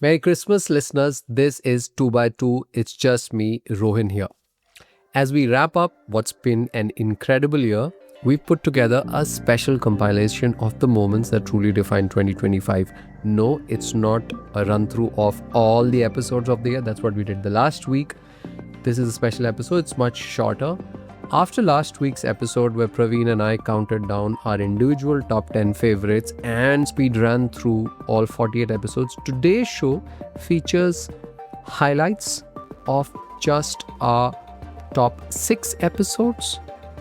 Merry Christmas, listeners. This is 2 by 2. It's just me, Rohin here. As we wrap up what's been an incredible year, we've put together a special compilation of the moments that truly define 2025. No, it's not a run through of all the episodes of the year. That's what we did the last week. This is a special episode. It's much shorter. After last week's episode where Praveen and I counted down our individual top 10 favorites and speed ran through all 48 episodes, today's show features highlights of just our top 6 episodes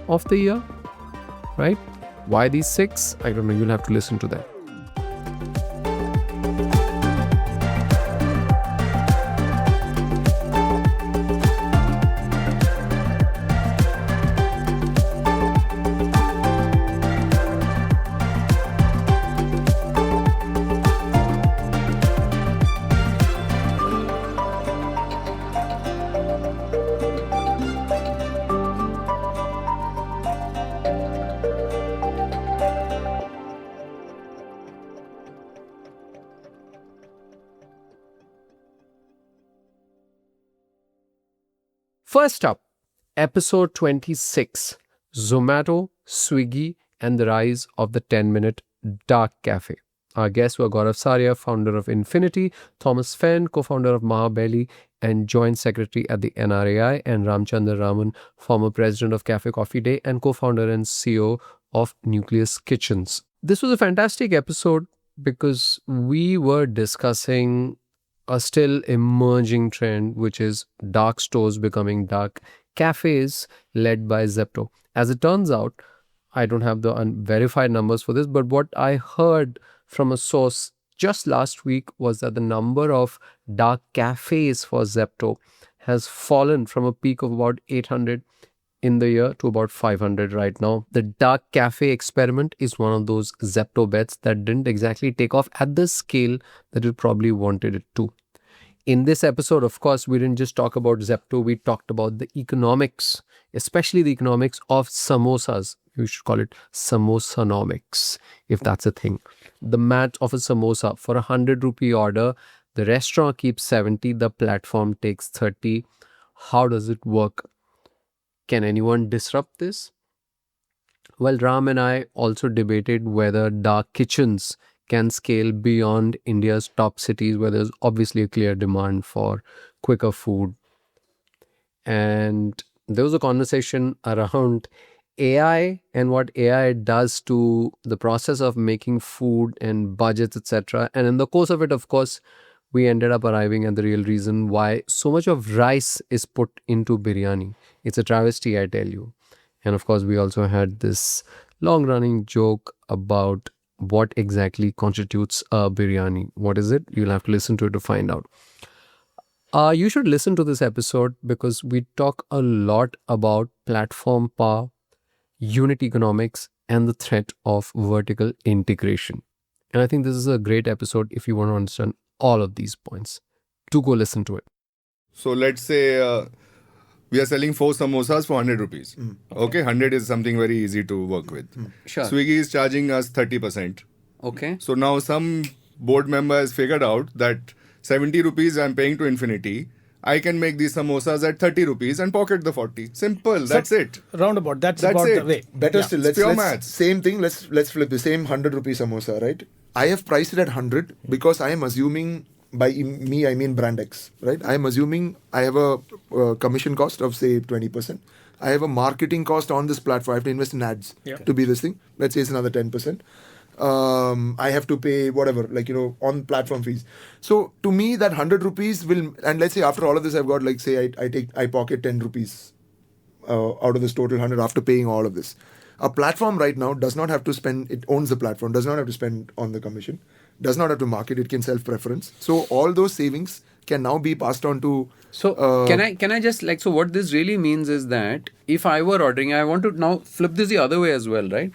of the year, right? Why these 6? I don't know. You'll have to listen to that. First up, episode 26, Zomato, Swiggy, and the rise of the 10-minute dark cafe. Our guests were Gaurav Saria, founder of Infinity, Thomas Fenn, co-founder of Mahabali and joint secretary at the NRAI, and Ramchandra Raman, former president of Cafe Coffee Day and co-founder and CEO of Nucleus Kitchens. This was a fantastic episode because we were discussing a still emerging trend, which is dark stores becoming dark cafes led by Zepto. As it turns out, I don't have the unverified numbers for this, but what I heard from a source just last week was that the number of dark cafes for Zepto has fallen from a peak of about 800 in the year to about 500 right now. The dark cafe experiment is one of those Zepto bets that didn't exactly take off at the scale that we probably wanted it to. In this episode, of course, we didn't just talk about Zepto, we talked about the economics, especially the economics of samosas. You should call it samosanomics, if that's a thing. The math of a samosa for 100 rupee order, the restaurant keeps 70, the platform takes 30. How does it work? Can anyone disrupt this? Well, Ram and I also debated whether dark kitchens can scale beyond India's top cities where there's obviously a clear demand for quicker food. And there was a conversation around AI and what AI does to the process of making food and budgets, etc. And in the course of it, of course, we ended up arriving at the real reason why so much of rice is put into biryani. It's a travesty, I tell you. And of course, we also had this long-running joke about what exactly constitutes a biryani. What is it? You'll have to listen to it to find out. You should listen to this episode because we talk a lot about platform power, unit economics, and the threat of vertical integration. And I think this is a great episode if you want to understand all of these points. Do go listen to it. So let's say we are selling 4 samosas for 100 rupees. Okay, 100 is something very easy to work with. Sure. Swiggy is charging us 30%. Okay. So now some board member has figured out that 70 rupees I'm paying to Infinity. I can make these samosas at 30 rupees and pocket the 40. Simple. That's it. Roundabout. That's That's about it. the way. Better still, let's pure maths. same thing. Let's flip the same 100 rupee samosa, right? I have priced it at 100 because I am assuming, by me I mean brand X, right? I am assuming I have a commission cost of say 20%. I have a marketing cost on this platform. I have to invest in ads to be this thing. Let's say it's another 10%. I have to pay whatever, on platform fees. So to me, that 100 rupees will, and let's say after all of this, I've got I pocket 10 rupees out of this total 100 after paying all of this. A platform right now does not have to spend, it owns the platform, does not have to spend on the commission, does not have to market, it can self-preference. So all those savings can now be passed on to... So can I just so what this really means is that if I were ordering, I want to now flip this the other way as well, right?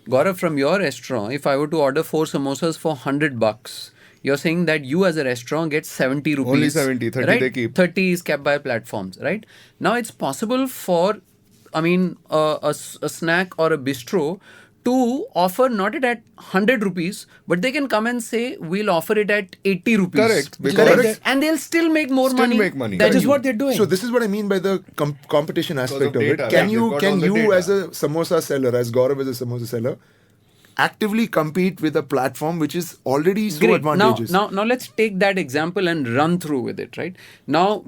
Gaurav, from your restaurant, if I were to order 4 samosas for $100, you're saying that you as a restaurant get 70 rupees. Only 70, 30 right? they keep. 30 is kept by platforms, right? Now it's possible for, a snack or a bistro to offer not it at 100 rupees, but they can come and say, we'll offer it at 80 rupees. Correct, Which is because- correct. And they'll still make more Still money. make money. than That is you. what they're doing. So this is what I mean by the competition aspect of it. data, Can right? you They've got all the data. as a samosa seller, as Gaurav as a samosa seller, actively compete with a platform which is already so Great. advantageous? Now let's take that example and run through with it, right? Now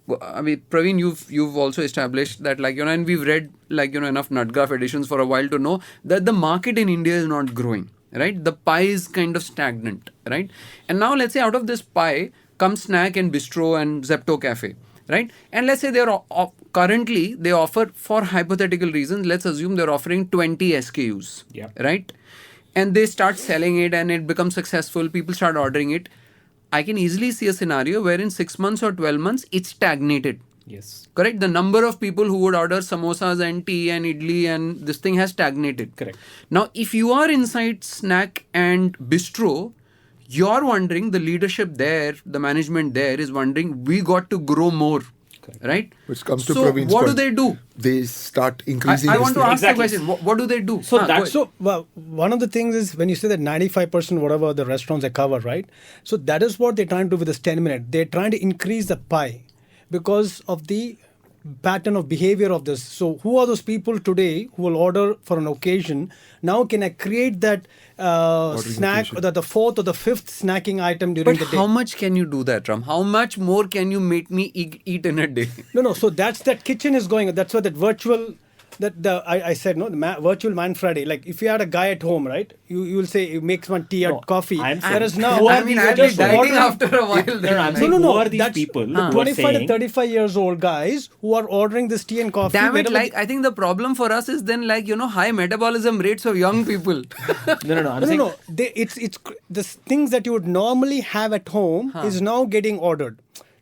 Praveen, you've also established that, like, and we've read, like, enough Nutgraph editions for a while to know that the market in India is not growing, right? The pie is kind of stagnant, right? And now let's say out of this pie comes Snack and Bistro and Zepto Cafe, right? And let's say currently they offer, for hypothetical reasons, let's assume they're offering 20 SKUs, Yeah. right? And they start selling it and it becomes successful, people start ordering it. I can easily see a scenario where in 6 months or 12 months, it's stagnated. Yes. Correct? The number of people who would order samosas and tea and idli and this thing has stagnated. Correct. Now, if you are inside Snack and Bistro, you're wondering, the leadership there, the management there is wondering, we got to grow more. Correct. Right? Which comes to so Praveen's what point. do they do? They start increasing. I want to ask Exactly. the question. What do they do? So Go that's ahead. So, one of the things is when you say that 95% whatever the restaurants they cover, right? So that is what they're trying to do with this 10 minute. They're trying to increase the pie because of the pattern of behavior of this. So who are those people today who will order for an occasion? Now can I create that snack, occasion. the fourth or the fifth snacking item during But the day? how much can you do that, Ram? How much more can you make me eat in a day? No. So that kitchen is going. That's what that virtual. I said no. The virtual Man Friday. Like if you had a guy at home, right? You will say he makes one tea or No, coffee. I'm saying- Whereas now, Who are I mean, these I'll be just dying ordering- after a while. No, then. I'm saying, who are these that's people the who are 25 to saying, 35 years old guys who are ordering this tea and coffee. Damn it, wherever like I think the problem for us is then, like, high metabolism rates of young people. no, I'm saying, No. It's the things that you would normally have at home is now getting ordered.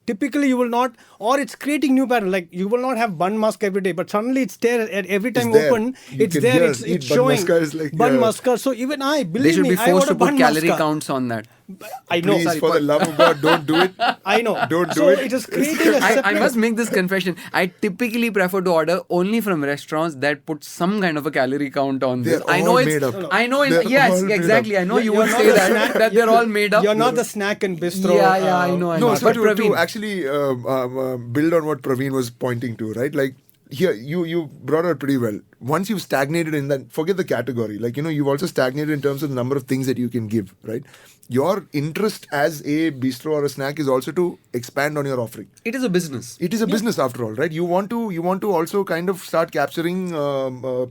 Typically, you will not, or it's creating new pattern. Like you will not have bun musk every day, but suddenly it's there at every time you there. open. You It's can there. hear, It's eat bun showing muska is like, bun yeah. muska. So even They believe should me, be I forced order to put bun calorie muska. counts on that. I know. Please, Sorry, for the love of God, don't do it. I know. Don't do so it. it is creating a I separate. must make this confession. I typically prefer to order only from restaurants that put some kind of a calorie count on this. They're I know all it's. made up. I know. They're Yes, all made exactly. up. I know you You're would not say the that snack- that they're all made up. You're not the snack and bistro. Yeah, I know. No, So to Praveen. actually build on what Praveen was pointing to, right? Like here, you brought it pretty well. Once you've stagnated in that, forget the category. Like, you've also stagnated in terms of the number of things that you can give, right? Your interest as a bistro or a snack is also to expand on your offering. It is a business. It is a business after all, right? You want to also kind of start capturing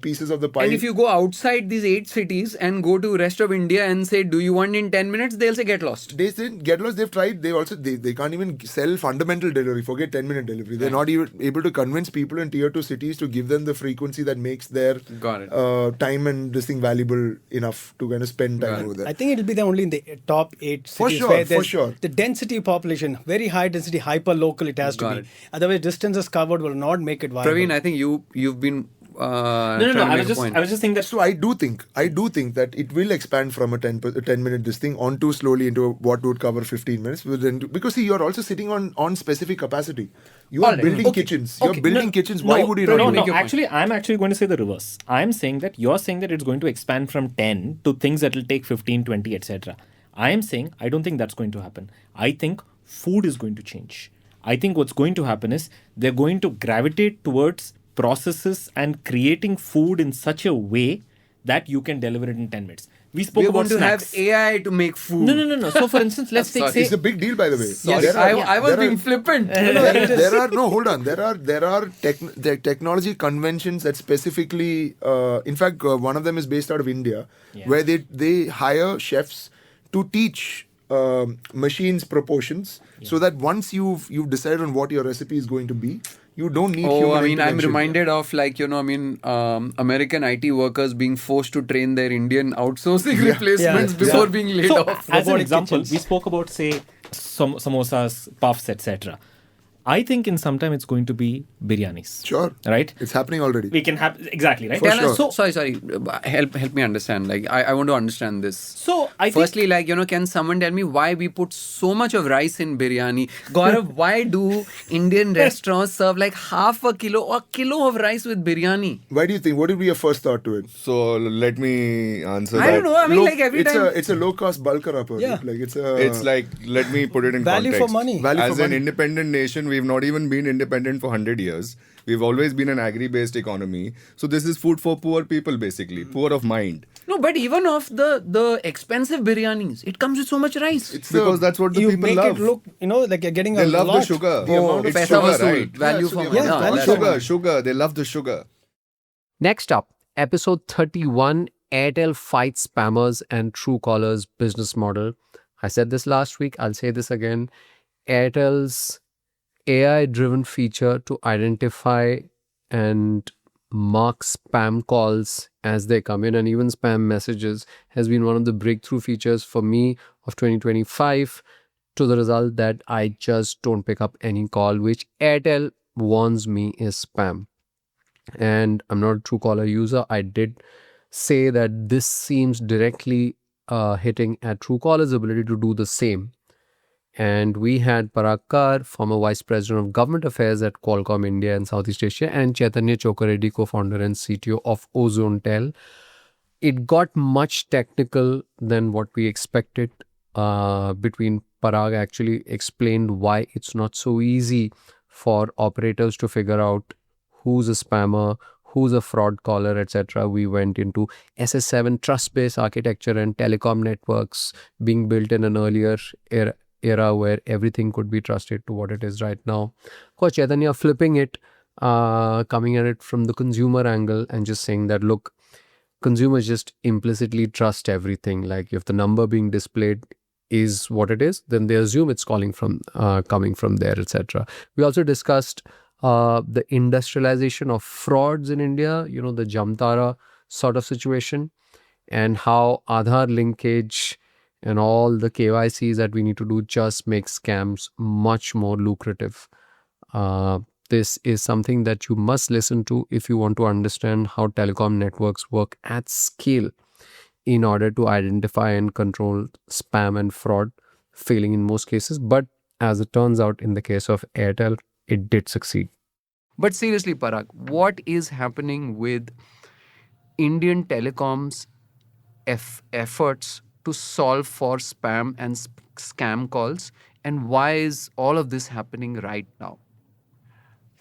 pieces of the pie. And if you go outside these 8 cities and go to rest of India and say, do you want in 10 minutes? They'll say, get lost. They said get lost. They've tried. They can't even sell fundamental delivery. Forget 10-minute delivery. They're not even able to convince people in tier 2 cities to give them the frequency that makes their Got it. time and this thing valuable enough to kind of spend time over there. I think it'll be the only in the top 8 cities For sure, where for there's sure. the density population, very high density, hyper local it has Got to it. be. Otherwise, distances covered will not make it viable. Praveen, I think you've been. no. trying to I make was a point. just saying that. So I do think that it will expand from a 10-minute this thing onto slowly into what would cover 15 minutes. Because see, you're also sitting on specific capacity. You are Alright. building Okay. kitchens. You're Okay. building kitchens. Why would you not? no, do make it? your point. Actually, I'm actually going to say the reverse. I'm saying that you're saying that it's going to expand from 10 to things that will take 15, 20, etc. I am saying I don't think that's going to happen. I think food is going to change. I think what's going to happen is they're going to gravitate towards processes and creating food in such a way that you can deliver it in 10 minutes. We spoke We're about going to snacks. have AI to make food. No. So for instance, let's take Sorry. It's a big deal, by the way. Yes, There are- I was there are- being flippant. Hold on. There are technology conventions that specifically, in fact, one of them is based out of India, where they hire chefs to teach machines proportions, so that once you've decided on what your recipe is going to be, you don't need human I'm intervention. reminded of American IT workers being forced to train their Indian outsourcing replacements Yeah. before Yeah. being laid So, off. as an Robotic example, kitchens. we spoke about, say, samosas, puffs, etc. I think in some time it's going to be biryanis. Sure. Right? It's happening already. We can have exactly right. For Tell sure. us, sorry. Help me understand. Like, I want to understand this. So I Firstly, think like, can someone tell me why we put so much of rice in biryani? Gaurav, why do Indian restaurants serve like half a kilo or kilo of rice with biryani? Why do you think? What would be your first thought to it? So let me answer I that. don't know. I mean, like every it's time. it's a low cost bulk up. Yeah. Like it's Like, let me put it in Value for context. money. Value As for an money. independent nation, we've not even been independent for 100 years. We've always been an agri-based economy. So this is food for poor people, basically, poor of mind. No, but even of the expensive biryanis, it comes with so much rice. it's Because that's what the You people make love. it look, like you're getting They a love lot. the sugar. The amount of It's paisa sugar, vasool, right? value so for the money. amount of Yeah, value. that's Sugar. They love the sugar. Next up, episode 31, Airtel fights spammers and Truecaller's business model. I said this last week, I'll say this again. Airtel's AI-driven feature to identify and mark spam calls as they come in and even spam messages has been one of the breakthrough features for me of 2025, to the result that I just don't pick up any call which Airtel warns me is spam. And I'm not a Truecaller user. I did say that this seems directly hitting at Truecaller's ability to do the same. And we had Parag Kar, former Vice President of Government Affairs at Qualcomm India and Southeast Asia, and Chaitanya Chokareddy, co-founder and CTO of Ozone Tel. It got much technical than what we expected. Between Parag actually explained why it's not so easy for operators to figure out who's a spammer, who's a fraud caller, etc. We went into SS7 trust-based architecture and telecom networks being built in an earlier era where everything could be trusted to what it is right now. Of course, Chaitanya flipping it, coming at it from the consumer angle and just saying that, look, consumers just implicitly trust everything. Like if the number being displayed is what it is, then they assume it's coming from there, etc. We also discussed the industrialization of frauds in India, the Jamtara sort of situation, and how Aadhaar linkage and all the KYCs that we need to do just make scams much more lucrative. This is something that you must listen to if you want to understand how telecom networks work at scale in order to identify and control spam and fraud, failing in most cases. But as it turns out, in the case of Airtel, it did succeed. But seriously, Parag, what is happening with Indian telecoms efforts to solve for spam and scam calls, and why is all of this happening right now?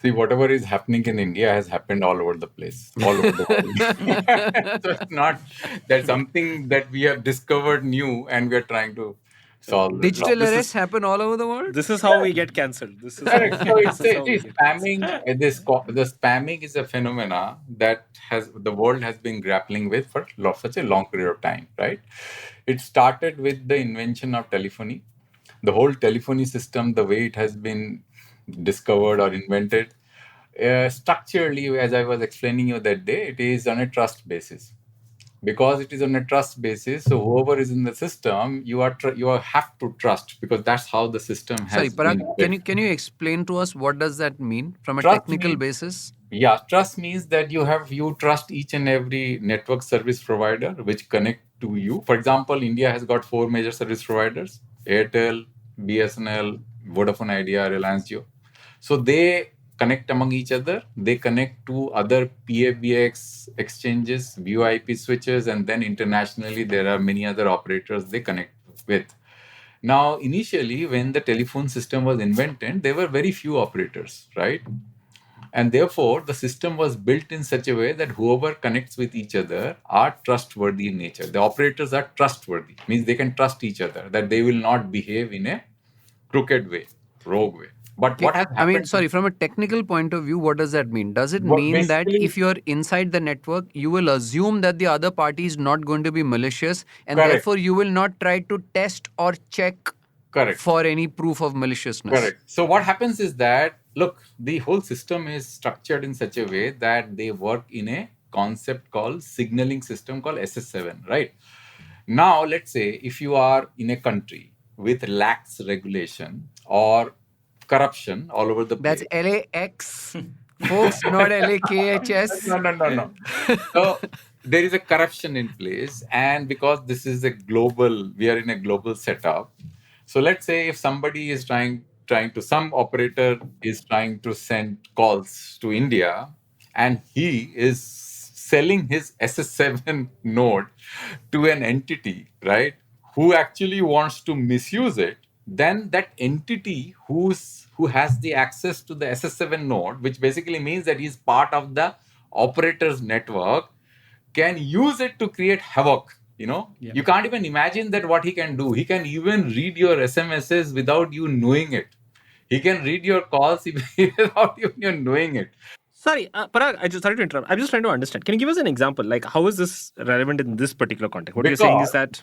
See, whatever is happening in India has happened all over the place, all over the world. So it's not that something that we have discovered new and we are trying to solve it. Digital This is- arrests happen all over the world. this is how we get cancelled. This is Correct. So it's this is how we get spamming. The spamming is a phenomena that the world has been grappling with for such a long period of time, right? It started with the invention of telephony. The whole telephony system, the way it has been discovered or invented, structurally, as I was explaining you that day, it is on a trust basis. Because it is on a trust basis, so whoever is in the system, you have to trust, because that's how the system has Sorry, Parag, been built. can you explain to us what does that mean from a Trust technical means- basis? Yeah, trust means that you trust each and every network service provider which connect to you. For example, India has got 4 major service providers: Airtel, BSNL, Vodafone Idea, Reliance Jio. So they connect among each other. They connect to other PABX exchanges, VoIP switches, and then internationally there are many other operators they connect with. Now, initially, when the telephone system was invented, there were very few operators, right? And therefore, the system was built in such a way that whoever connects with each other are trustworthy in nature. The operators are trustworthy, means they can trust each other, that they will not behave in a crooked way, rogue way. But what has happened? I mean, sorry, from a technical point of view, what does that mean? Does it What mean that basically- if you're inside the network, you will assume that the other party is not going to be malicious, and Correct. therefore you will not try to test or check Correct. for any proof of maliciousness? Correct. So what happens is that, look, the whole system is structured in such a way that they work in a concept called signaling system called SS7, right? Now, let's say if you are in a country with lax regulation, or corruption all over the place. That's LAX, folks, not LAKHS. No. So there is a corruption in place, and because this is we are in a global setup. So let's say if somebody is some operator is trying to send calls to India, and he is selling his SS7 node to an entity, right, who actually wants to misuse it, then that entity who has the access to the SS7 node, which basically means that he's part of the operator's network, can use it to create havoc. You can't even imagine that what he can do. He can even read your SMSs without you knowing it. He can read your calls without you knowing it. Sorry, Parag, sorry to interrupt. I'm just trying to understand. Can you give us an example? Like, how is this relevant in this particular context? What you're saying is that...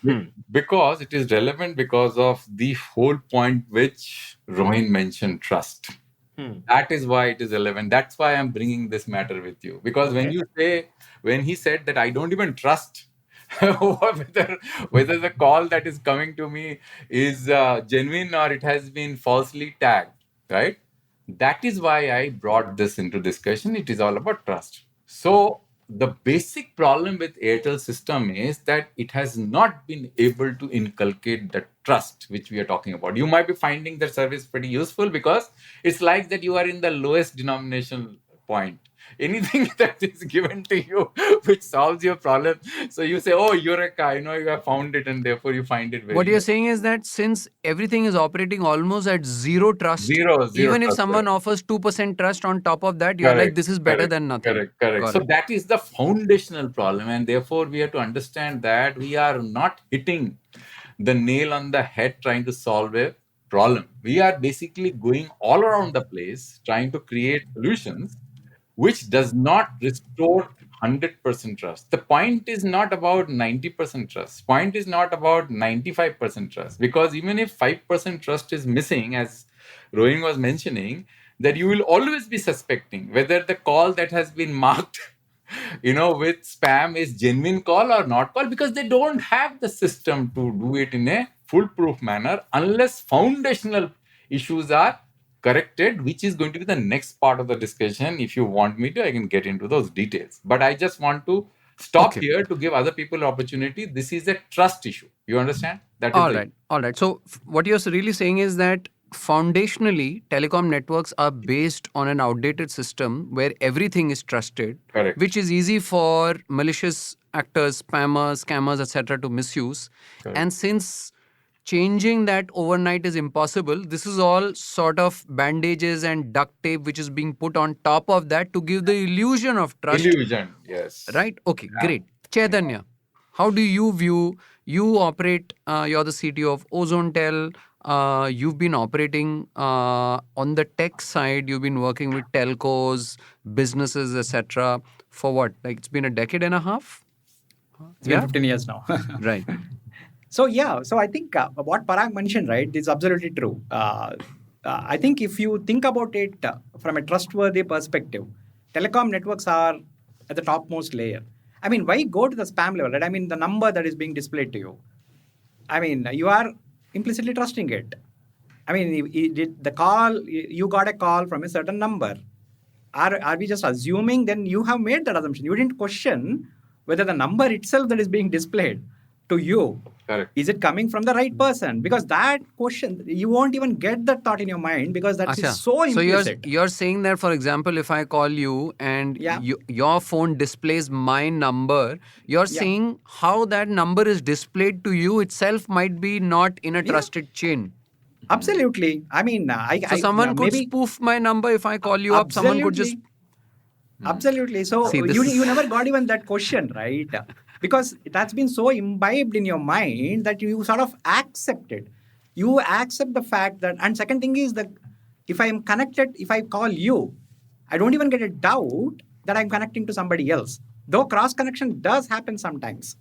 Because it is relevant because of the whole point which Rohin mentioned, trust. That is why it is relevant. That's why I'm bringing this matter with you. Because when he said that I don't even trust whether the call that is coming to me is genuine or it has been falsely tagged, right? That is why I brought this into discussion. It is all about trust. So the basic problem with Airtel system is that it has not been able to inculcate the trust which we are talking about. You might be finding the service pretty useful because it's like that you are in the lowest denomination point. Anything that is given to you which solves your problem, so you say, oh, Eureka, you have found it, and therefore you find it very What you're saying is that since everything is operating almost at zero trust, Zero even if trust, someone offers 2% trust on top of that, you're like, this is better than nothing. Correct. So that is the foundational problem, and therefore we have to understand that we are not hitting the nail on the head trying to solve a problem. We are basically going all around the place trying to create solutions which does not restore 100% trust. The point is not about 90% trust. Point is not about 95% trust. Because even if 5% trust is missing, as Rohin was mentioning, that you will always be suspecting whether the call that has been marked with spam is genuine call or not call, because they don't have the system to do it in a foolproof manner unless foundational issues are corrected, which is going to be the next part of the discussion. If you want me to, I can get into those details. But I just want to stop here to give other people an opportunity. This is a trust issue. You understand? That is All right. So what you're really saying is that foundationally, telecom networks are based on an outdated system where everything is trusted, Correct. which is easy for malicious actors, spammers, scammers, etc. to misuse. Correct. And since changing that overnight is impossible, this is all sort of bandages and duct tape which is being put on top of that to give the illusion of trust. Illusion, yes. Right? Okay, great. Chaitanya, how do you view, you operate, you're the CTO of OzoneTel, you've been operating on the tech side, you've been working with telcos, businesses, etc. for what? Like it's been a decade and a half? It's been 15 years now. Right. So I think what Parag mentioned, right, is absolutely true. I think if you think about it from a trustworthy perspective, telecom networks are at the topmost layer. I mean, why go to the spam level, right? I mean, the number that is being displayed to you. I mean, you are implicitly trusting it. I mean, you got a call from a certain number. Are we just assuming? Then you have made that assumption. You didn't question whether the number itself that is being displayed to you, correct, is it coming from the right person? Because that question, you won't even get that thought in your mind because that is so implicit. So you're saying that, for example, if I call you and your phone displays my number, you're saying how that number is displayed to you itself might be not in a trusted chain. Absolutely. I mean, someone could spoof my number if I call you up. Someone could just... Absolutely. So you never got even that question, right? Because that's been so imbibed in your mind that you sort of accept it. You accept the fact that, and second thing is that if I am connected, if I call you, I don't even get a doubt that I'm connecting to somebody else. Though cross connection does happen sometimes.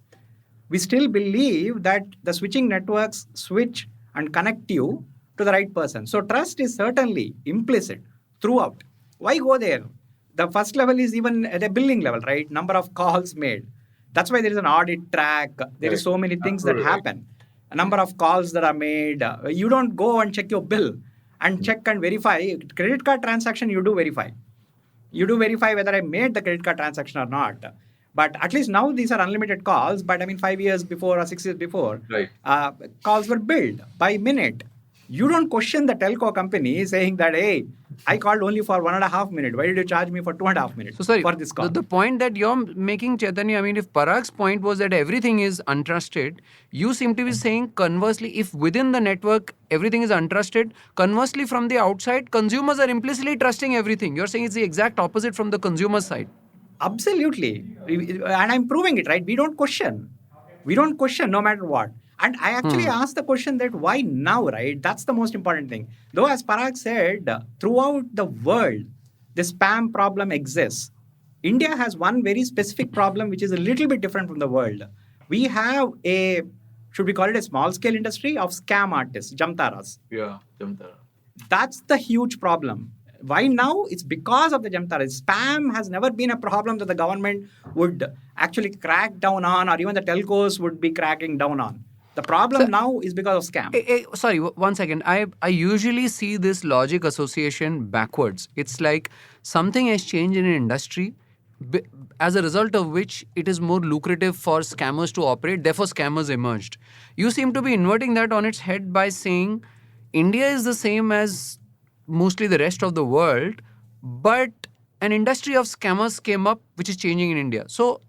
We still believe that the switching networks switch and connect you to the right person. So trust is certainly implicit throughout. Why go there? The first level is even at a billing level, right? Number of calls made. That's why there is an audit track. There is so many things that happen. A number of calls that are made. You don't go and check your bill and check and verify. Credit card transaction, you do verify. You do verify whether I made the credit card transaction or not. But at least now these are unlimited calls. But I mean, 5 years before or 6 years before, Right. calls were billed by minute. You don't question the telco company saying that, hey, I called only for 1.5 minutes. Why did you charge me for 2.5 minutes So sorry, for this call? the point that you're making, Chaitanya, I mean, if Parag's point was that everything is untrusted, you seem to be saying conversely, if within the network everything is untrusted, conversely from the outside, consumers are implicitly trusting everything. You're saying it's the exact opposite from the consumer side. Absolutely. And I'm proving it, right? We don't question. We don't question no matter what. And I actually asked the question that why now, right? That's the most important thing. Though, as Parag said, throughout the world, the spam problem exists. India has one very specific problem, which is a little bit different from the world. We have should we call it a small scale industry of scam artists, jamtaras. Yeah, Jamtara. That's the huge problem. Why now? It's because of the Jamtara. Spam has never been a problem that the government would actually crack down on, or even the telcos would be cracking down on. The problem now is because of scam. Sorry, one second. I usually see this logic association backwards. It's like something has changed in an industry, as a result of which it is more lucrative for scammers to operate. Therefore, scammers emerged. You seem to be inverting that on its head by saying India is the same as mostly the rest of the world, but an industry of scammers came up which is changing in India. So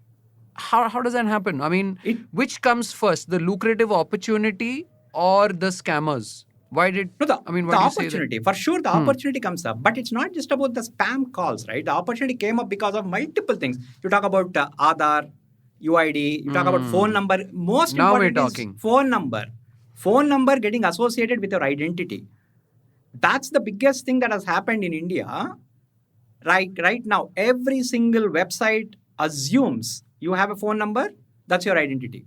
how does that happen? I mean, which comes first, the lucrative opportunity or the scammers? Why did No, the why do you say that? opportunity, for sure, the opportunity comes up, but it's not just about the spam calls, right? The opportunity came up because of multiple things. You talk about Aadhaar, UID, you talk about phone number. Most Now we're important talking. is phone number. Phone number getting associated with your identity. That's the biggest thing that has happened in India. Right now, every single website assumes you have a phone number, that's your identity.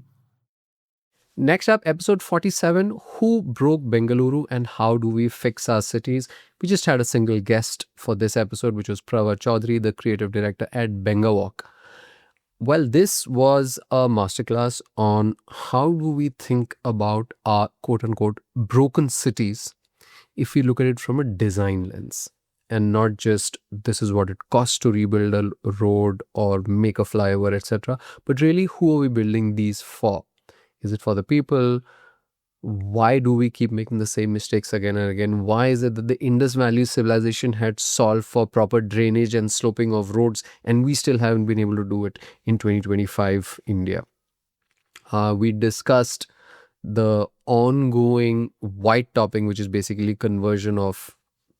Next up, episode 47, Who Broke Bengaluru and How Do We Fix Our Cities? We just had a single guest for this episode, which was Pravar Chaudhary, the creative director at Bengawalk. Well, this was a masterclass on how do we think about our quote-unquote broken cities if we look at it from a design lens and not just this is what it costs to rebuild a road or make a flyover, etc. But really, who are we building these for? Is it for the people? Why do we keep making the same mistakes again and again? Why is it that the Indus Valley civilization had solved for proper drainage and sloping of roads and we still haven't been able to do it in 2025 India? We discussed the ongoing white topping, which is basically conversion of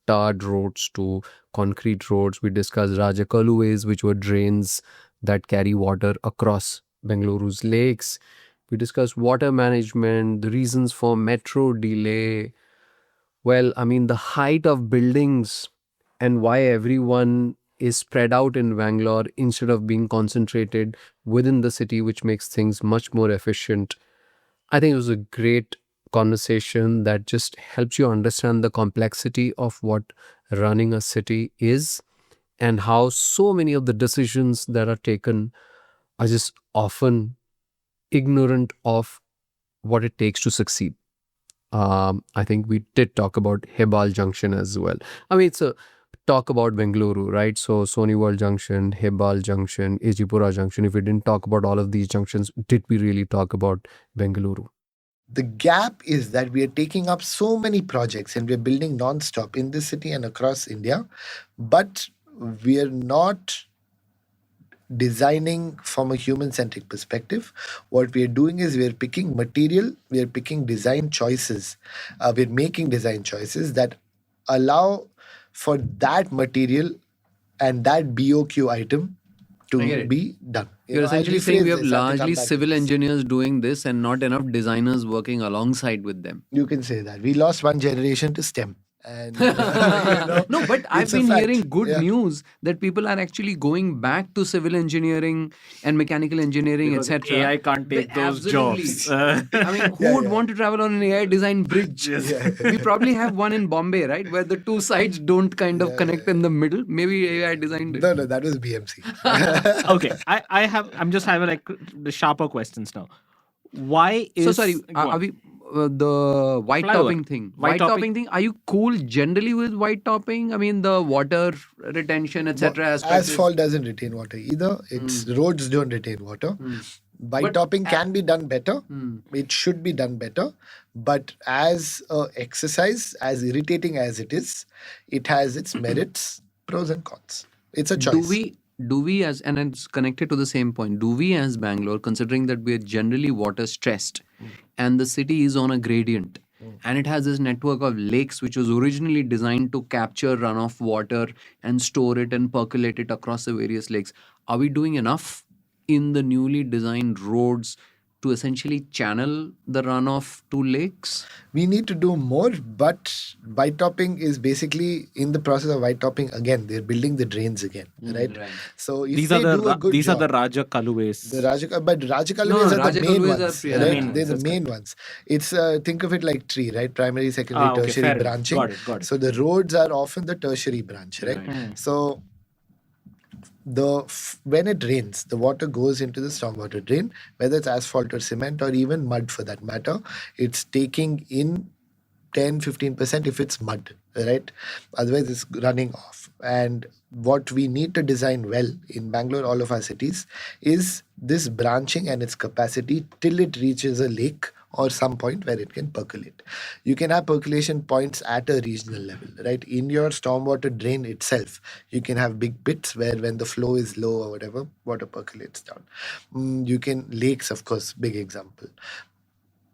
tarred roads to concrete roads. We discussed Rajakaluways, which were drains that carry water across Bengaluru's lakes. We discussed water management, the reasons for metro delay. Well, I mean, the height of buildings and why everyone is spread out in Bangalore instead of being concentrated within the city, which makes things much more efficient. I think it was a great conversation that just helps you understand the complexity of what running a city is and how so many of the decisions that are taken are just often ignorant of what it takes to succeed. I think we did talk about Hebal Junction as well. I mean, it's a talk about Bengaluru, right? So Sony World Junction, Hebal Junction, Ejipura Junction. If we didn't talk about all of these junctions, did we really talk about Bengaluru? The gap is that we are taking up so many projects and we're building non-stop in this city and across India, but we are not designing from a human-centric perspective. What we are doing is we are picking material, we are picking design choices. We're making design choices that allow for that material and that BOQ item to be done. You're essentially saying we have largely civil engineers doing this and not enough designers working alongside with them. You can say that. We lost one generation to STEM. And no, but I've been hearing good news that people are actually going back to civil engineering and mechanical engineering, etc. AI can't take those jobs. I mean, who would want to travel on an AI designed bridge? We probably have one in Bombay, right, where the two sides don't kind of connect in the middle. Maybe AI designed it. No, that was BMC. Okay, I'm just having like the sharper questions now. Why is so sorry? Are we? the white Flyover. topping thing. White White topping. topping thing. Are you cool generally with white topping? I mean, the water retention, etc. aspect is- Asphalt doesn't retain water either. It's roads don't retain water. White But topping can be done better. It should be done better. But as a exercise, as irritating as it is, it has its merits, pros and cons. It's a choice. Do we as, and it's connected to the same point, do we as Bangalore, considering that we are generally water stressed and the city is on a gradient and it has this network of lakes which was originally designed to capture runoff water and store it and percolate it across the various lakes, are we doing enough in the newly designed roads to essentially channel the runoff to lakes? We need to do more, but white topping is basically in the process of white topping again. They're building the drains again, right? So if These they are do a good the job, Raja Kaluways. But Rajakaluways No, are the Raja main Kaluways are ones, yeah, right? main They're ones, the that's main ones. It's think of it like tree, right? Primary, secondary, Okay, tertiary fair enough. branching. Got it. So the roads are often the tertiary branch, right? So when it rains, the water goes into the stormwater drain, whether it's asphalt or cement or even mud for that matter. It's taking in 10-15% if it's mud, right? Otherwise, it's running off. And what we need to design well in Bangalore, all of our cities, is this branching and its capacity till it reaches a lake or some point where it can percolate. You can have percolation points at a regional level, right? In your stormwater drain itself, you can have big pits where when the flow is low or whatever, water percolates down. You can, lakes, of course, big example.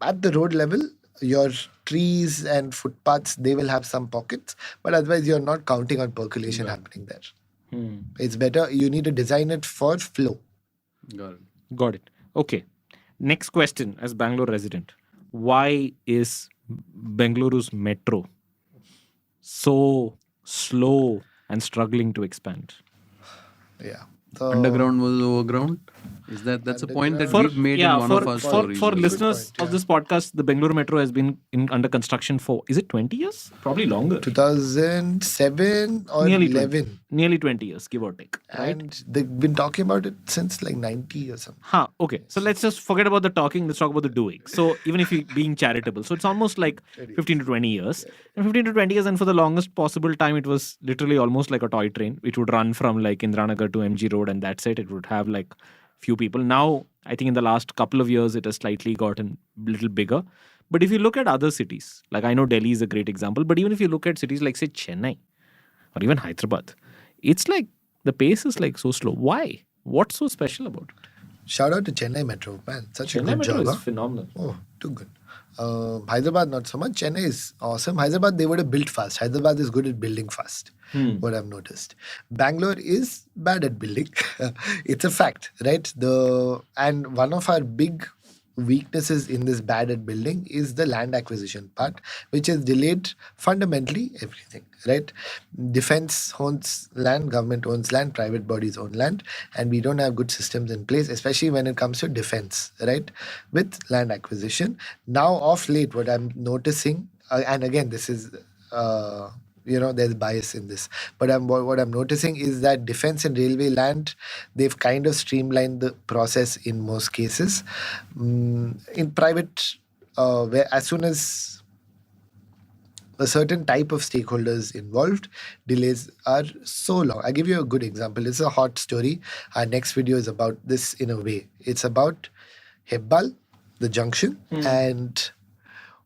At the road level, your trees and footpaths, they will have some pockets, but otherwise you're not counting on percolation happening there. It's better, you need to design it for flow. Got it. Okay. Next question, as Bangalore resident, why is Bengaluru's metro so slow and struggling to expand? Yeah. Underground was overground? Is that's a point that For we've made in one of our stories? For also. listeners of this podcast, the Bengaluru metro has been under construction for, is it 20 years? Probably longer. 2007 or Nearly 11. 20. Nearly 20 years, give or take. Right? And they've been talking about it since like 90 or something. Okay. So let's just forget about the talking. Let's talk about the doing. So even if you're being charitable, so it's almost like 15 to 20 years. And 15 to 20 years, and for the longest possible time, it was literally almost like a toy train, which would run from like Indranagar to MG Road, and that's it. It would have like few people. Now, I think in the last couple of years, it has slightly gotten a little bigger. But if you look at other cities, like I know Delhi is a great example, but even if you look at cities like, say, Chennai or even Hyderabad, it's like the pace is like so slow. Why? What's so special about it? Shout out to Chennai Metro, man. Such a Chennai good metro job. is Huh? phenomenal. Oh, too good. Hyderabad, not so much. Chennai is awesome. Hyderabad, they would have built fast. Hyderabad is good at building fast, what I've noticed. Bangalore is bad at building. It's a fact, right? And one of our big weaknesses in this bad at building is the land acquisition part, which has delayed fundamentally everything, right? Defense owns land, government owns land, private bodies own land, and we don't have good systems in place, especially when it comes to defense, right? With land acquisition. Now, off late, what I'm noticing, and again, this is there's bias in this. But what I'm noticing is that defense and railway land, they've kind of streamlined the process in most cases. In private, where as soon as a certain type of stakeholders involved, delays are so long. I'll give you a good example. It's a hot story. Our next video is about this in a way. It's about Hebbal, the junction, and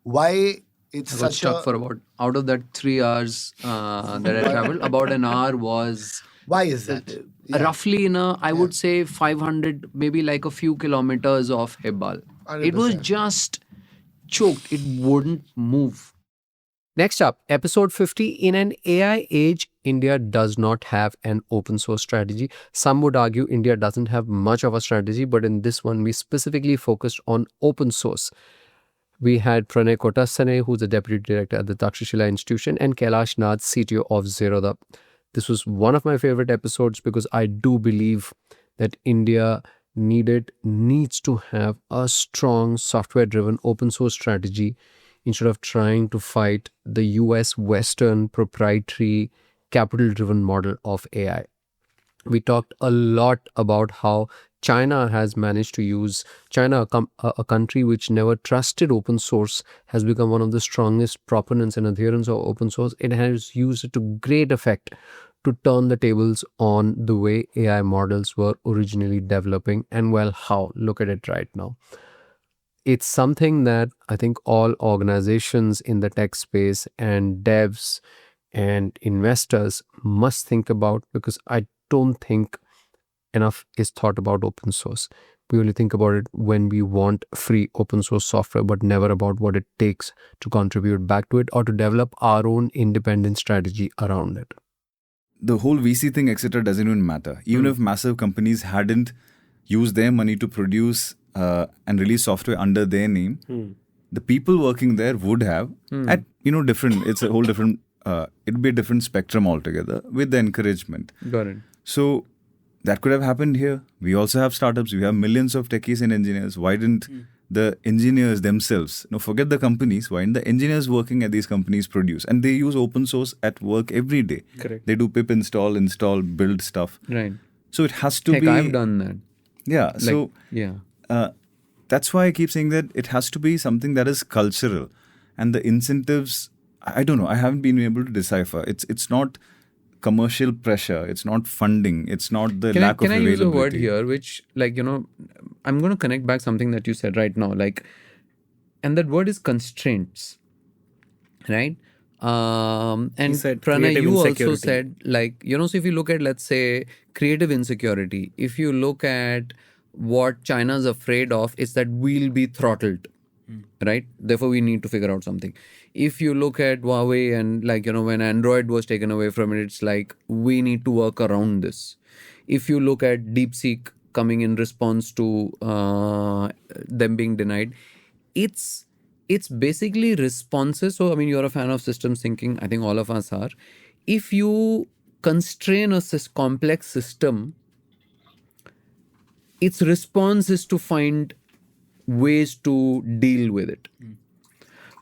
why it's I got such stuck for about, out of that 3 hours that I traveled, about an hour was Why is that? roughly in I would say 500, maybe like a few kilometers of Hebbal. It was 100%. just choked. It wouldn't move. Next up, episode 50. In an AI age, India does not have an open source strategy. Some would argue India doesn't have much of a strategy, but in this one, we specifically focused on open source. We had Pranay Kotasane, who's the Deputy Director at the Takshashila Institution, and Kailash Nath, CTO of Zerodha. This was one of my favorite episodes because I do believe that India needs to have a strong software-driven open source strategy instead of trying to fight the US Western proprietary capital-driven model of AI. We talked a lot about how China has managed to use, a country which never trusted open source, has become one of the strongest proponents and adherents of open source. It has used it to great effect to turn the tables on the way AI models were originally developing. And well, how? Look at it right now. It's something that I think all organizations in the tech space and devs and investors must think about, because I don't think enough is thought about open source. We only think about it when we want free open source software, but never about what it takes to contribute back to it or to develop our own independent strategy around it. The whole VC thing, etc., doesn't even matter. Even if massive companies hadn't used their money to produce and release software under their name, the people working there would have at different. It's a whole different. It'd be a different spectrum altogether with the encouragement. Got it. So that could have happened here. We also have startups. We have millions of techies and engineers. Why didn't the engineers themselves, forget the companies, why didn't the engineers working at these companies produce? And they use open source at work every day. Correct. They do pip install, build stuff. Right. So it has to be... I've done that. Yeah. Yeah. That's why I keep saying that it has to be something that is cultural. And the incentives, I don't know, I haven't been able to decipher. It's not commercial pressure, it's not funding, it's not the lack of availability. Can I use a word here which, I'm going to connect back something that you said right now, and that word is constraints, right? And Pranay, you also said, so if you look at, let's say, creative insecurity, if you look at what China's afraid of, is that we'll be throttled, right? Therefore, we need to figure out something. If you look at Huawei and when Android was taken away from it, it's like we need to work around this. If you look at DeepSeek coming in response to them being denied, it's basically responses. So, you're a fan of systems thinking. I think all of us are. If you constrain a complex system, its response is to find ways to deal with it.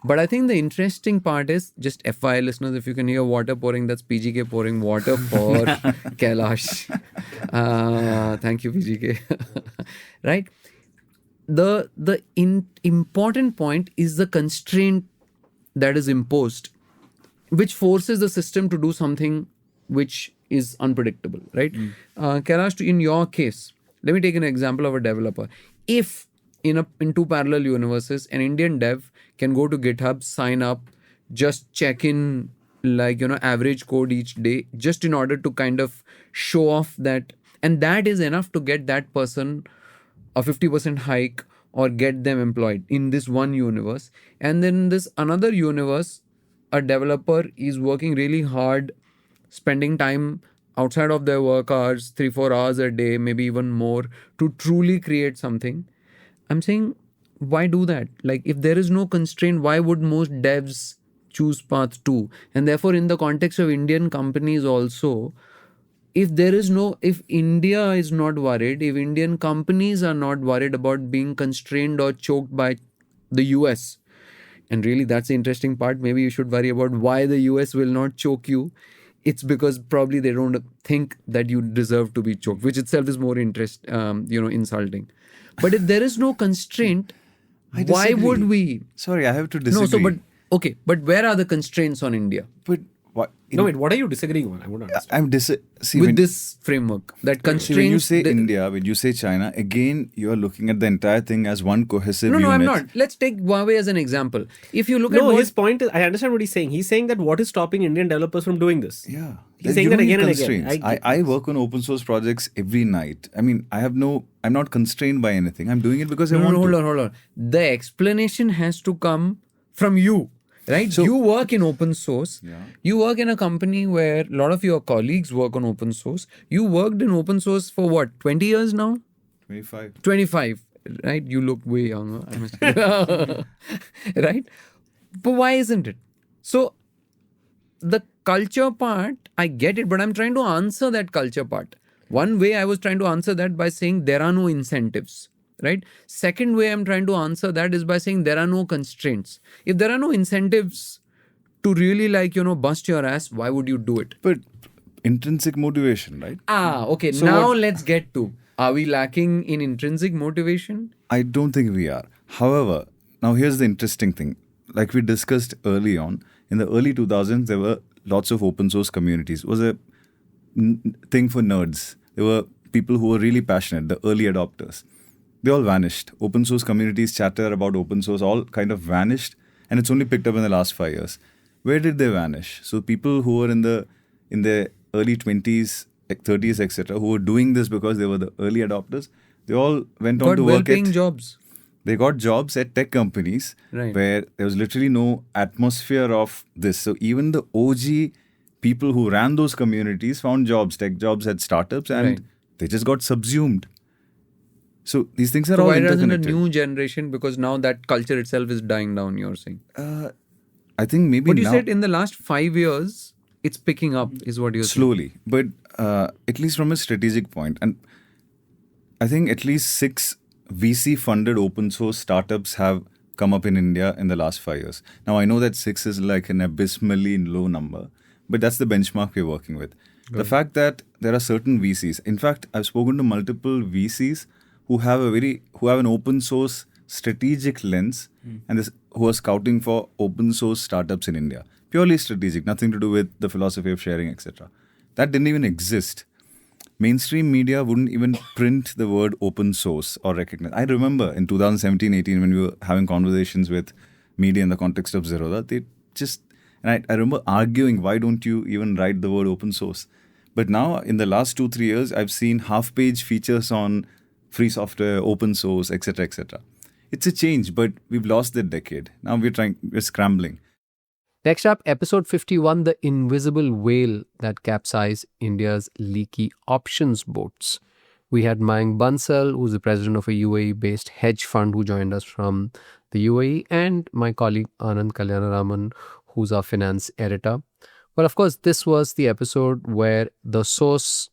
But I think the interesting part is, just FYI listeners, if you can hear water pouring, that's PGK pouring water for Kailash. Thank you, PGK. Right? The important point is the constraint that is imposed, which forces the system to do something which is unpredictable, right? Kailash, in your case, let me take an example of a developer. If in two parallel universes, an Indian dev can go to GitHub, sign up, just check in average code each day, just in order to kind of show off that, and that is enough to get that person a 50% hike or get them employed in this one universe. And then this another universe, a developer is working really hard, spending time outside of their work hours, 3-4 hours a day, maybe even more, to truly create something. I'm saying, why do that? If there is no constraint, why would most devs choose path 2? And therefore, in the context of Indian companies also, if India is not worried, if Indian companies are not worried about being constrained or choked by the US, and really that's the interesting part, maybe you should worry about why the US will not choke you. It's because probably they don't think that you deserve to be choked, which itself is more insulting. But if there is no constraint, why would we? Sorry, I have to disagree. But where are the constraints on India? But what? What are you disagreeing on? I want to understand. With this framework, that constraints. When you say India, when you say China, again, you are looking at the entire thing as one cohesive unit. No, I'm not. Let's take Huawei as an example. If you look at his point is, I understand what he's saying. He's saying that what is stopping Indian developers from doing this? Yeah. He's saying that again and again. I work on open source projects every night. I'm not constrained by anything. I'm doing it because I want to. Hold on. The explanation has to come from you. Right? So, you work in open source. Yeah. You work in a company where a lot of your colleagues work on open source. You worked in open source for what, 20 years now? 25. Right? You look way younger. Right? But why isn't it? So, the culture part, I get it, but I'm trying to answer that culture part. One way I was trying to answer that by saying there are no incentives. Right? Second way I'm trying to answer that is by saying there are no constraints. If there are no incentives to really bust your ass, why would you do it? But intrinsic motivation, right? Okay. So now let's get to Are we lacking in intrinsic motivation? I don't think we are. However, now here's the interesting thing. Like we discussed early on, in the early 2000s, there were lots of open source communities. It was a thing for nerds. There were people who were really passionate, the early adopters. They all vanished. Open source communities, chatter about open source, all kind of vanished, and it's only picked up in the last 5 years. Where did they vanish? So people who were in their early 20s, like 30s, etc., who were doing this because they were the early adopters, they all went on Got to work well-paying at jobs. they got jobs at tech companies Right. where there was literally no atmosphere of this. So even the OG people who ran those communities found jobs, tech jobs at startups, and Right. they just got subsumed. So these things are So all why doesn't a interconnected. new generation, because now that culture itself is dying down, you're saying? I think maybe But you now said in the last 5 years, it's picking up, is what you're saying. slowly, but at least from a strategic point. And I think at least 6 VC-funded open source startups have come up in India in the last 5 years. Now, I know that 6 is like an abysmally low number, but that's the benchmark we're working with. The fact that there are certain VCs. In fact, I've spoken to multiple VCs who have an open source strategic lens and who are scouting for open source startups in India. Purely strategic, nothing to do with the philosophy of sharing, etc. That didn't even exist. Mainstream media wouldn't even print the word open source or recognize. I remember in 2017-18 when we were having conversations with media in the context of Zerodha, I remember arguing, why don't you even write the word open source? But now in the last 2-3 years, I've seen half-page features on free software, open source, etc., etc. It's a change, but we've lost that decade. Now we're scrambling. Next up, episode 51, The Invisible Whale That Capsized India's Leaky Options Boats. We had Mayank Bansal, who's the president of a UAE-based hedge fund who joined us from the UAE, and my colleague Anand Kalyanaraman, who's our finance editor. Well, of course, this was the episode where the source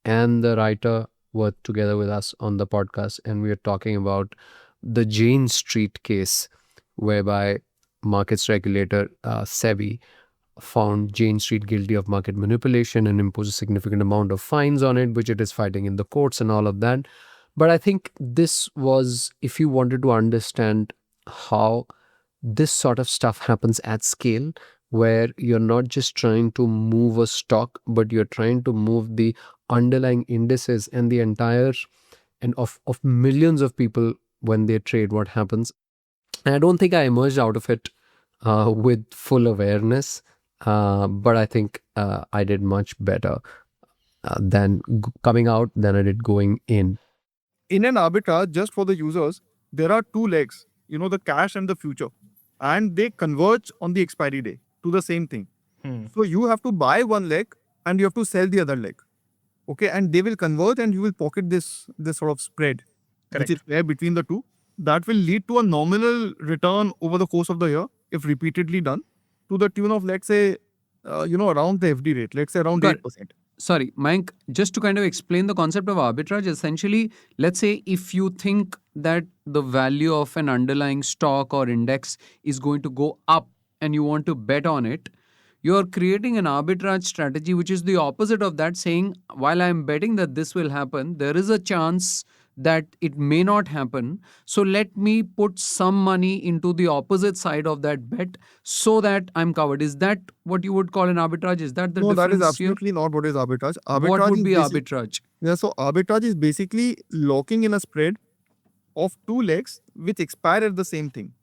and the writer were together with us on the podcast, and we were talking about the Jane Street case, whereby markets regulator SEBI found Jane Street guilty of market manipulation and imposed a significant amount of fines on it, which it is fighting in the courts and all of that. But I think this was, if you wanted to understand how this sort of stuff happens at scale, where you're not just trying to move a stock, but you're trying to move the underlying indices and the entire and of millions of people when they trade, what happens. And I don't think I emerged out of it with full awareness, but I think I did much better coming out than I did going in. In an arbitrage, just for the users, there are two legs, the cash and the future, and they converge on the expiry day to the same thing. So you have to buy one leg and you have to sell the other leg. Okay, and they will converge and you will pocket this sort of spread, which is there between the two. That will lead to a nominal return over the course of the year, if repeatedly done, to the tune of, let's say, around the FD rate, let's say around Got 8%. Sorry, Mayank, just to kind of explain the concept of arbitrage, essentially, let's say if you think that the value of an underlying stock or index is going to go up and you want to bet on it, you're creating an arbitrage strategy, which is the opposite of that, saying, while I'm betting that this will happen, there is a chance that it may not happen. So let me put some money into the opposite side of that bet so that I'm covered. Is that what you would call an arbitrage? Is that the No, difference that is here? absolutely not what is arbitrage. What would is be basi- arbitrage? Yeah, so arbitrage is basically locking in a spread of two legs which expire at the same thing.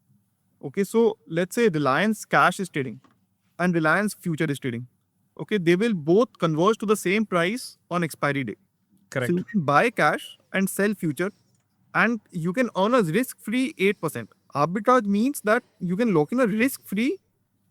Okay, so let's say Reliance Cash is trading and Reliance Future is trading. Okay, they will both converge to the same price on expiry day. Correct. So you can buy cash and sell future, and you can earn a risk-free 8%. Arbitrage means that you can lock in a risk-free,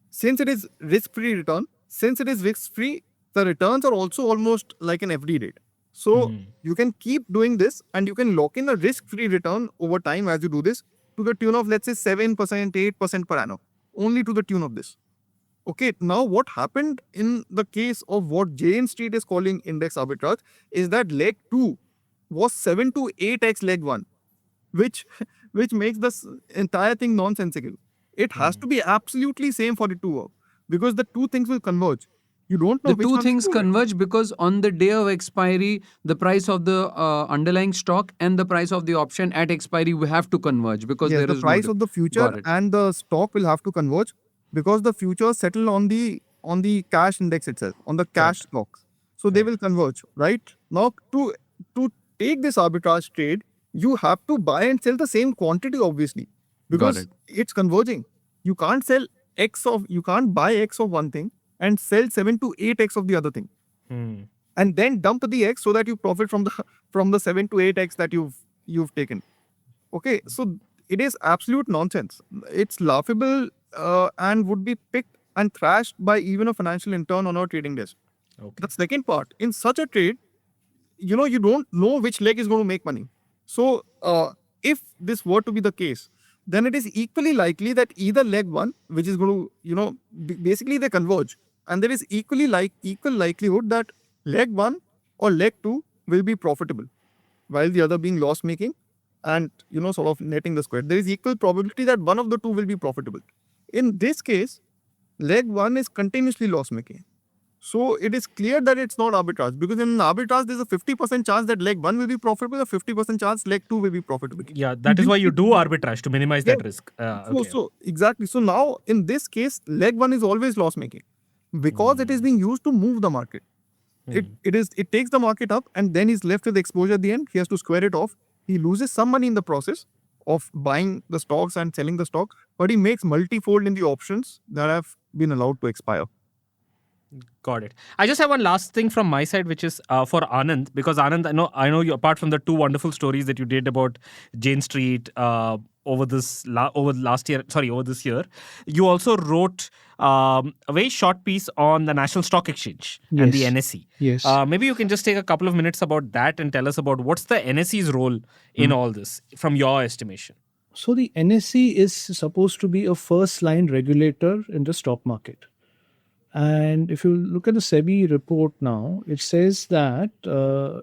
since it is risk-free return, since it is risk-free, the returns are also almost like an FD rate. So you can keep doing this and you can lock in a risk-free return over time as you do this to the tune of, let's say, 7%, 8% per annum, only to the tune of this. Okay, now what happened in the case of what Jane Street is calling index arbitrage is that leg 2 was 7 to 8x leg 1, which makes this entire thing nonsensical. It has to be absolutely same for it to work because the two things will converge. You don't know The which two one things to do it. converge because on the day of expiry, the price of the underlying stock and the price of the option at expiry we have to converge because Yes, there the is price no. of the future Got it. and the stock will have to converge because the futures settle on the cash index itself, on the cash stocks. So they will converge, right? Now to take this arbitrage trade, you have to buy and sell the same quantity, obviously, Got because it. it's converging. You can't buy X of one thing and sell 7 to 8x of the other thing. And then dump the X so that you profit from the 7 to 8x that you've taken. Okay, so it is absolute nonsense. It's laughable and would be picked and thrashed by even a financial intern on our trading desk. Okay. The second part, in such a trade, you don't know which leg is going to make money. So if this were to be the case, then it is equally likely that either leg one, which is going to, basically they converge, and there is equal likelihood that leg one or leg two will be profitable, while the other being loss making, and sort of netting the square. There is equal probability that one of the two will be profitable. In this case, leg one is continuously loss making. So it is clear that it's not arbitrage, because in arbitrage there's a 50% chance that leg one will be profitable, a 50% chance leg two will be profitable. Yeah, that is why you do arbitrage, to minimize that risk. Okay. So exactly. So now in this case, leg one is always loss making because it is being used to move the market. It takes the market up and then he's left with exposure at the end. He has to square it off. He loses some money in the process of buying the stocks and selling the stock, but he makes multifold in the options that have been allowed to expire. Got it. I just have one last thing from my side, which is for Anand, because Anand, I know you. Apart from the two wonderful stories that you did about Jane Street over this year, you also wrote a very short piece on the National Stock Exchange and the Yes. NSE. Yes. Maybe you can just take a couple of minutes about that and tell us about what's the NSE's role in all this, from your estimation. So the NSE is supposed to be a first line regulator in the stock market. And if you look at the SEBI report now, it says that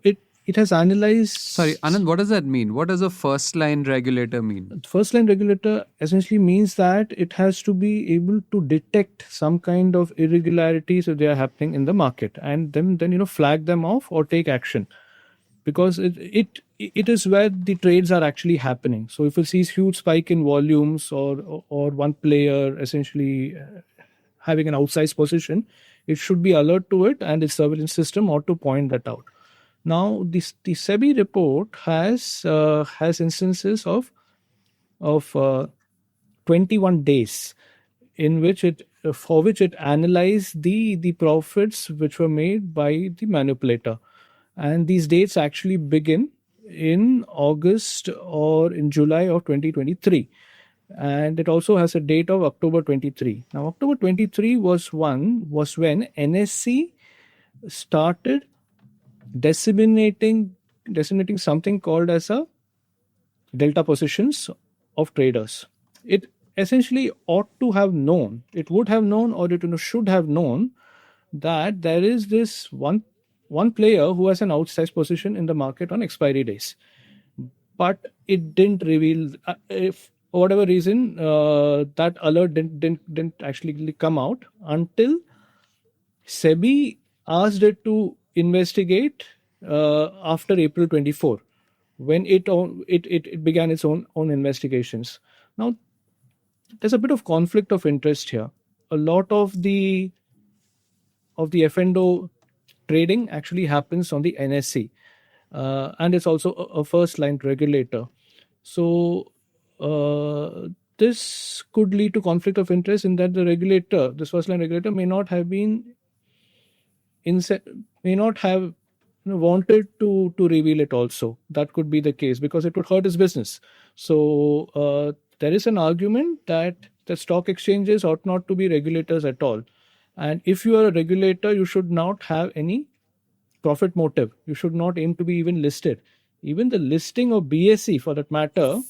it has analyzed. Sorry, Anand, what does that mean? What does a first line regulator mean? First line regulator essentially means that it has to be able to detect some kind of irregularities if they are happening in the market, and then flag them off or take action, because it is where the trades are actually happening. So if you see huge spike in volumes or one player essentially having an outsized position, it should be alert to it, and its surveillance system ought to point that out. Now, the SEBI report has instances of 21 days in which for which it analyzed the profits which were made by the manipulator, and these dates actually begin in August or in July of 2023. And it also has a date of October 23. Now, October 23 was when NSE started disseminating something called as a delta positions of traders. It essentially ought to have known, it would have known, or it should have known that there is this one player who has an outsized position in the market on expiry days. But it didn't reveal, if for whatever reason, that alert didn't actually come out until SEBI asked it to investigate after April 24, when it began its own investigations. Now, there's a bit of conflict of interest here. A lot of the F&O trading actually happens on the NSE, and it's also a first line regulator. So this could lead to conflict of interest in that the regulator, this first line regulator, may not have wanted to reveal it also. That could be the case, because it would hurt his business. So there is an argument that the stock exchanges ought not to be regulators at all. And if you are a regulator, you should not have any profit motive. You should not aim to be even listed. Even the listing of BSE, for that matter,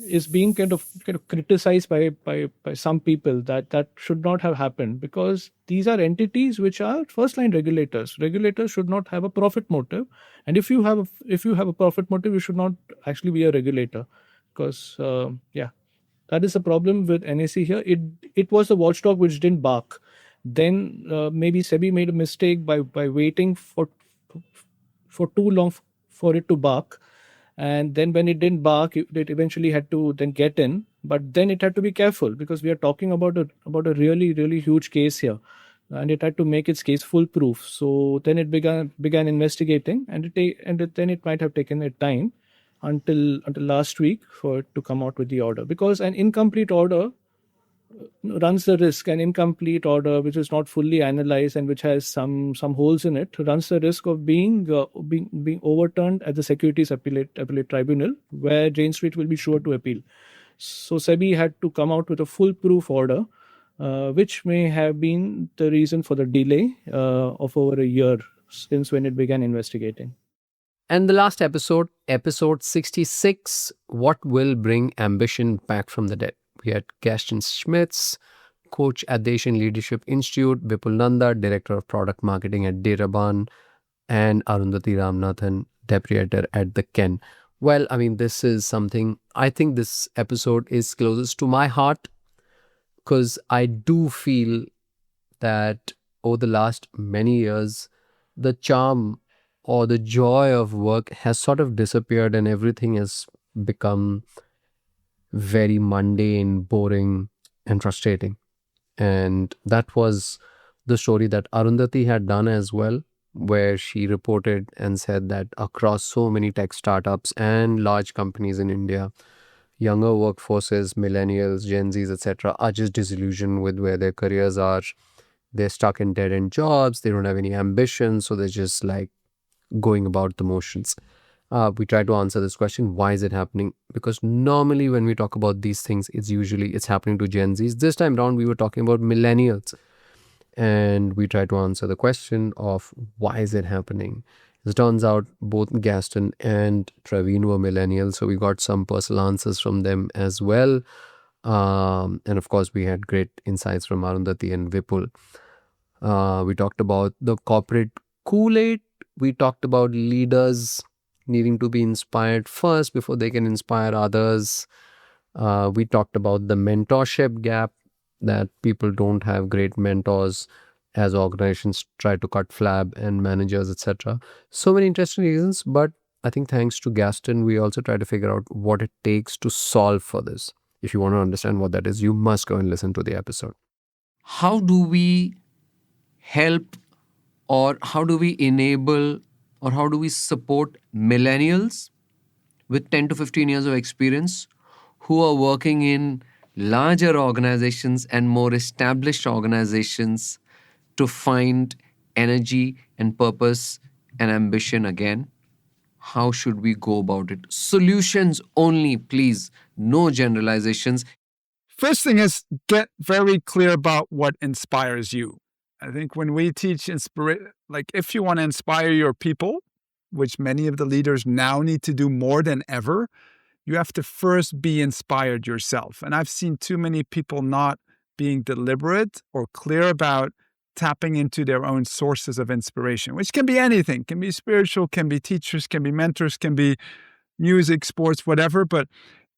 is being kind of criticized by some people that should not have happened, because these are entities which are first line regulators. Regulators should not have a profit motive, and if you have a profit motive, you should not actually be a regulator, because that is the problem with NSE here. It was the watchdog which didn't bark. then maybe SEBI made a mistake by waiting for too long for it to bark. And then when it didn't bark, it eventually had to then get in. But then it had to be careful because we are talking about a really, really huge case here. And it had to make its case foolproof. So then it began investigating, and then it might have taken a time until last week for it to come out with the order, because an incomplete order runs the risk. An incomplete order which is not fully analyzed and which has some holes in it runs the risk of being overturned at the Securities Appellate Tribunal, where Jane Street will be sure to appeal. So SEBI had to come out with a foolproof order, which may have been the reason for the delay of over a year since when it began investigating. And the last episode 66, What Will Bring Ambition Back from the Dead? We had Gaston Schmitz, coach at the Asian Leadership Institute, Vipul Nanda, director of product marketing at Databan, and Arundhati Ramanathan, deputy editor at the Ken. Well, I mean, this is something, I think this episode is closest to my heart, because I do feel that over the last many years, the charm or the joy of work has sort of disappeared and everything has become very mundane, boring, and frustrating. And that was the story that Arundhati had done as well, where she reported and said that across so many tech startups and large companies in India, younger workforces, millennials, Gen Zs, etc., are just disillusioned with where their careers are. They're stuck in dead-end jobs. They don't have any ambition. So they're just like going about the motions. We try to answer this question. Why is it happening? Because normally when we talk about these things, it's happening to Gen Zs. This time around, we were talking about millennials. And we try to answer the question of why is it happening? It turns out both Gaston and Praveen were millennials. So we got some personal answers from them as well. And of course, we had great insights from Arundhati and Vipul. We talked about the corporate Kool-Aid. We talked about leaders needing to be inspired first before they can inspire others. We talked about the mentorship gap, that people don't have great mentors as organizations try to cut flab and managers, etc. So many interesting reasons, but I think thanks to Gaston, we also try to figure out what it takes to solve for this. If you want to understand what that is, you must go and listen to the episode. How do we help, or how do we enable, or how do we support millennials with 10 to 15 years of experience who are working in larger organizations and more established organizations to find energy and purpose and ambition again? How should we go about it? Solutions only, please. No generalizations. First thing is get very clear about what inspires you. I think when we teach if you want to inspire your people, which many of the leaders now need to do more than ever, you have to first be inspired yourself. And I've seen too many people not being deliberate or clear about tapping into their own sources of inspiration, which can be anything. Can be spiritual, can be teachers, can be mentors, can be music, sports, whatever, but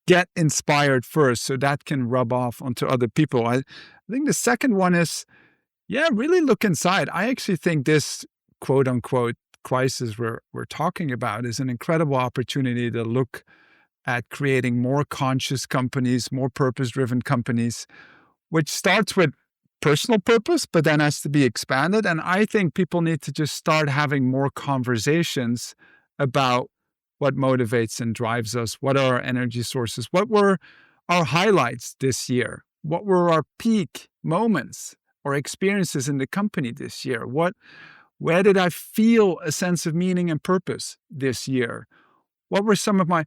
get inspired first so that can rub off onto other people. I think the second one is, really look inside. I actually think this quote unquote crisis we're talking about is an incredible opportunity to look at creating more conscious companies, more purpose-driven companies, which starts with personal purpose, but then has to be expanded. And I think people need to just start having more conversations about what motivates and drives us, what are our energy sources, what were our highlights this year, what were our peak moments or experiences in the company this year, where did I feel a sense of meaning and purpose this year? What were some of my,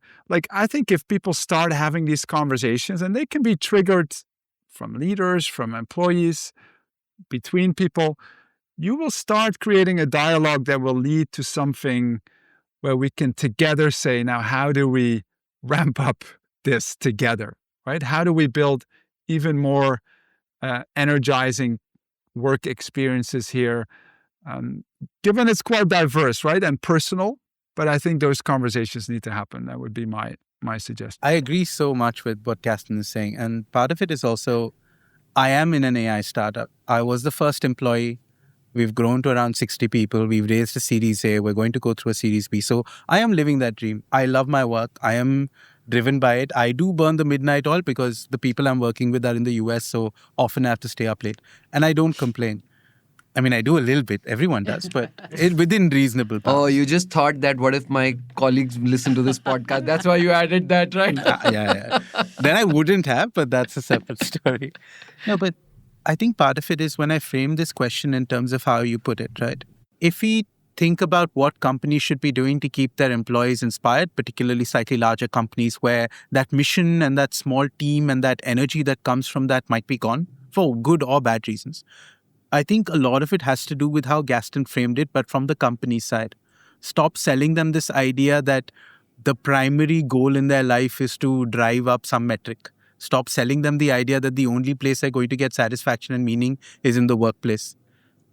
I think if people start having these conversations, and they can be triggered from leaders, from employees, between people, you will start creating a dialogue that will lead to something where we can together say, now, how do we ramp up this together, right? How do we build even more energizing work experiences here? Given it's quite diverse, right, and personal, but I think those conversations need to happen. That would be my suggestion. I agree so much with what Gaston is saying. And part of it is also I am in an AI startup. I was the first employee. We've grown to around 60 people. We've raised a Series A. We're going to go through a Series B. So I am living that dream. I love my work. I am driven by it. I do burn the midnight oil because the people I'm working with are in the US, so often I have to stay up late. And I don't complain. I mean, I do a little bit. Everyone does, but within reasonable bounds. Oh, you just thought that what if my colleagues listen to this podcast? That's why you added that, right? Yeah. Then I wouldn't have, but that's a separate story. No, but I think part of it is when I frame this question in terms of how you put it, right? If we think about what companies should be doing to keep their employees inspired, particularly slightly larger companies where that mission and that small team and that energy that comes from that might be gone for good or bad reasons. I think a lot of it has to do with how Gaston framed it, but from the company side. Stop selling them this idea that the primary goal in their life is to drive up some metric. Stop selling them the idea that the only place they're going to get satisfaction and meaning is in the workplace.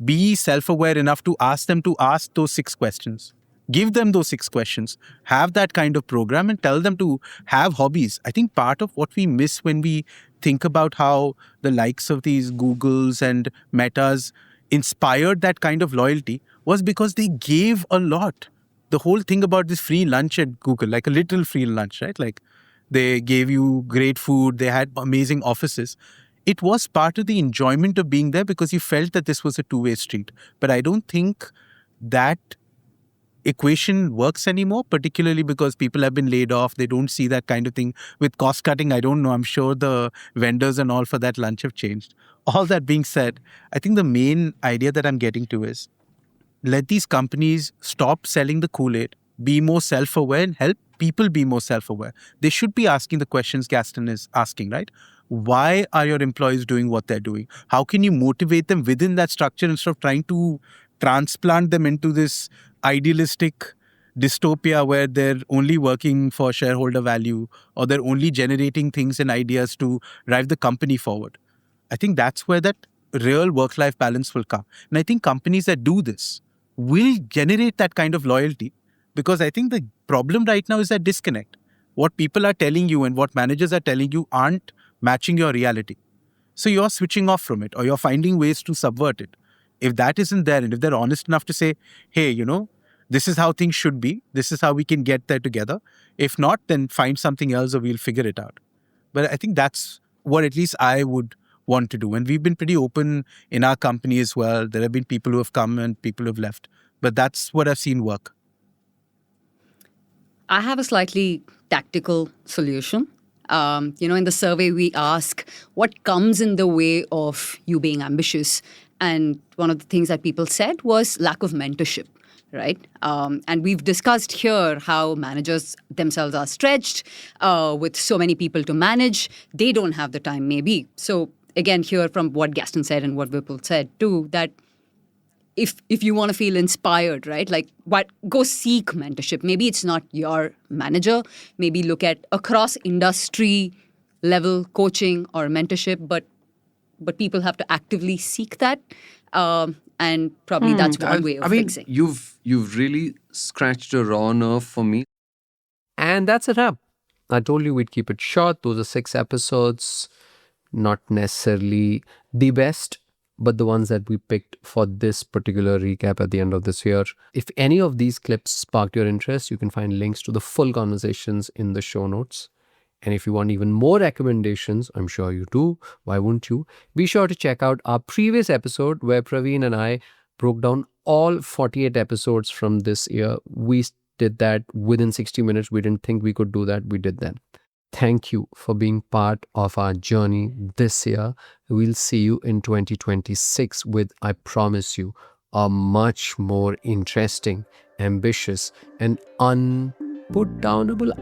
Be self-aware enough to ask them to ask those 6 questions. Give them those 6 questions. Have that kind of program and tell them to have hobbies. I think part of what we miss when we think about how the likes of these Googles and Metas inspired that kind of loyalty was because they gave a lot. The whole thing about this free lunch at Google, like a literal free lunch, right? Like they gave you great food. They had amazing offices. It was part of the enjoyment of being there because you felt that this was a two-way street. But I don't think that equation works anymore, particularly because people have been laid off. They don't see that kind of thing. With cost cutting, I don't know. I'm sure the vendors and all for that lunch have changed. All that being said, I think the main idea that I'm getting to is let these companies stop selling the Kool-Aid, be more self-aware and help people be more self-aware. They should be asking the questions Gaston is asking, right? Why are your employees doing what they're doing? How can you motivate them within that structure instead of trying to transplant them into this idealistic dystopia where they're only working for shareholder value or they're only generating things and ideas to drive the company forward? I think that's where that real work-life balance will come. And I think companies that do this will generate that kind of loyalty, because I think the problem right now is that disconnect. What people are telling you and what managers are telling you aren't matching your reality. So you're switching off from it or you're finding ways to subvert it. If that isn't there and if they're honest enough to say, hey, this is how things should be, this is how we can get there together. If not, then find something else or we'll figure it out. But I think that's what at least I would want to do. And we've been pretty open in our company as well. There have been people who have come and people who have left. But that's what I've seen work. I have a slightly tactical solution. In the survey, we ask what comes in the way of you being ambitious. And one of the things that people said was lack of mentorship, right? And we've discussed here how managers themselves are stretched with so many people to manage. They don't have the time, maybe. So again, here from what Gaston said and what Vipul said too, that if you want to feel inspired, right? Like, go seek mentorship. Maybe it's not your manager. Maybe look at across industry level coaching or mentorship, but people have to actively seek that. And probably that's one way of fixing. You've really scratched a raw nerve for me. And that's a wrap. I told you we'd keep it short. Those are 6 episodes. Not necessarily the best, but the ones that we picked for this particular recap at the end of this year. If any of these clips sparked your interest, you can find links to the full conversations in the show notes. And if you want even more recommendations, I'm sure you do, why wouldn't you? Be sure to check out our previous episode where Praveen and I broke down all 48 episodes from this year. We did that within 60 minutes. We didn't think we could do that. We did that. Thank you for being part of our journey this year. We'll see you in 2026 with, I promise you, a much more interesting, ambitious, and unput-downable,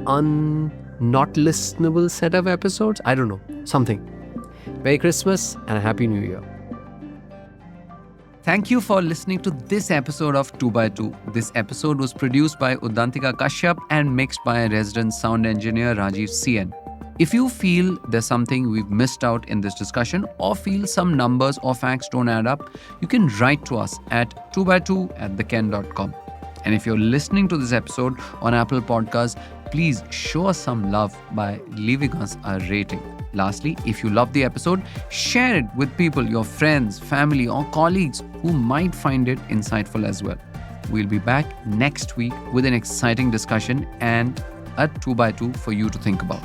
not listenable set of episodes. I don't know. Something. Merry Christmas and a Happy New Year. Thank you for listening to this episode of 2x2. This episode was produced by Udantika Kashyap and mixed by resident sound engineer Rajiv CN. If you feel there's something we've missed out in this discussion or feel some numbers or facts don't add up, you can write to us at 2x2@theken.com. And if you're listening to this episode on Apple Podcasts, please show us some love by leaving us a rating. Lastly, if you love the episode, share it with people, your friends, family, or colleagues who might find it insightful as well. We'll be back next week with an exciting discussion and a 2x2 for you to think about.